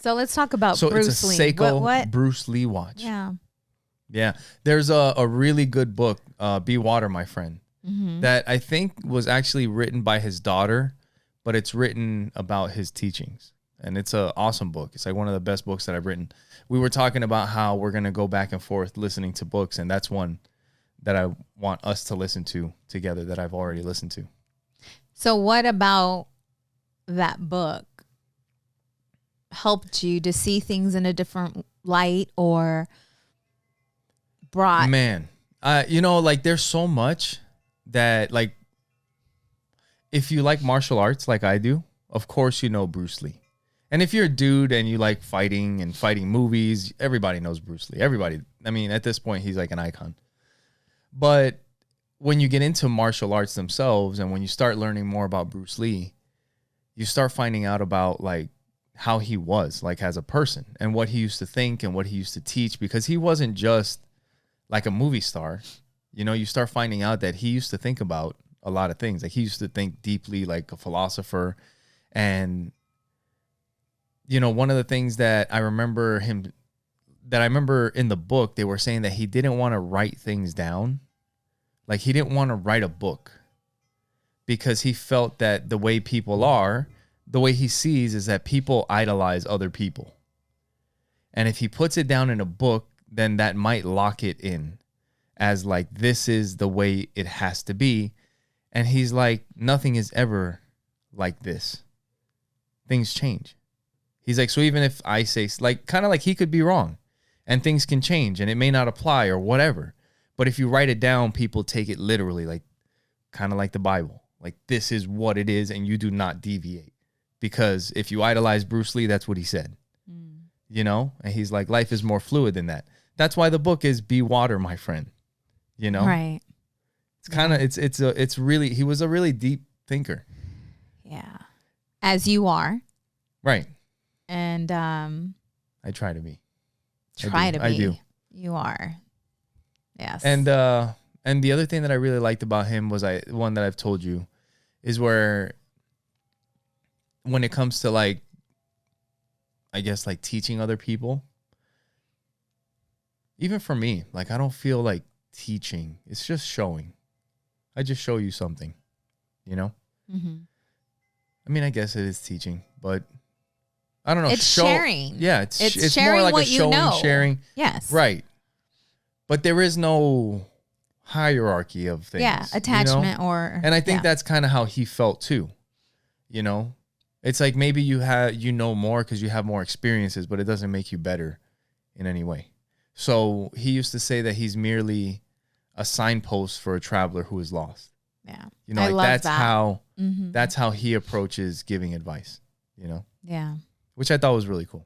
So let's talk about So Bruce it's a Lee. Seiko What? Bruce Lee watch. Yeah. Yeah. There's a really good book, Be Water, My Friend, Mm-hmm. that I think was actually written by his daughter, but it's written about his teachings. And it's an awesome book. It's like one of the best books that I've written. We were talking about how we're going to go back and forth listening to books, and that's one that I want us to listen to together that I've already listened to. So what about that book helped you to see things in a different light or brought? Man, like there's so much that, like, if you like martial arts like I do, of course you know Bruce Lee. And if you're a dude and you like fighting and fighting movies, everybody knows Bruce Lee. Everybody. I mean, at this point, he's like an icon. But when you get into martial arts themselves and when you start learning more about Bruce Lee, you start finding out about like how he was like as a person and what he used to think and what he used to teach, because he wasn't just like a movie star. You start finding out that he used to think about a lot of things. Like he used to think deeply like a philosopher. And one of the things that I remember in the book, they were saying that he didn't want to write things down. Like he didn't want to write a book because he felt that the way people are, the way he sees is that people idolize other people. And if he puts it down in a book, then that might lock it in as like, this is the way it has to be. And he's like, nothing is ever like this. Things change. He's like, so even if I say, like, kind of like he could be wrong and things can change and it may not apply or whatever. But if you write it down, people take it literally, like kind of like the Bible. Like this is what it is and you do not deviate. Because if you idolize Bruce Lee, that's what he said. And he's like, life is more fluid than that. That's why the book is Be Water, My Friend. Right. It's kind of, it's really, he was a really deep thinker. Yeah. As you are. Right. And I try to be. I do. You are. Yes. And the other thing that I really liked about him was one that I've told you is where when it comes to like, I guess like teaching other people, even for me, like I don't feel like teaching. It's just showing. I just show you something, Mm-hmm. I mean, I guess it is teaching, but I don't know. It's sharing. Yeah, it's sharing more like what a showing, you know. sharing. Yes. Right. But there is no hierarchy of things. Yeah, attachment or. And I think that's kind of how he felt too. It's like maybe you know more because you have more experiences, but it doesn't make you better in any way. So he used to say that he's merely a signpost for a traveler who is lost. Yeah. I love that. how that's how he approaches giving advice, Yeah. which I thought was really cool.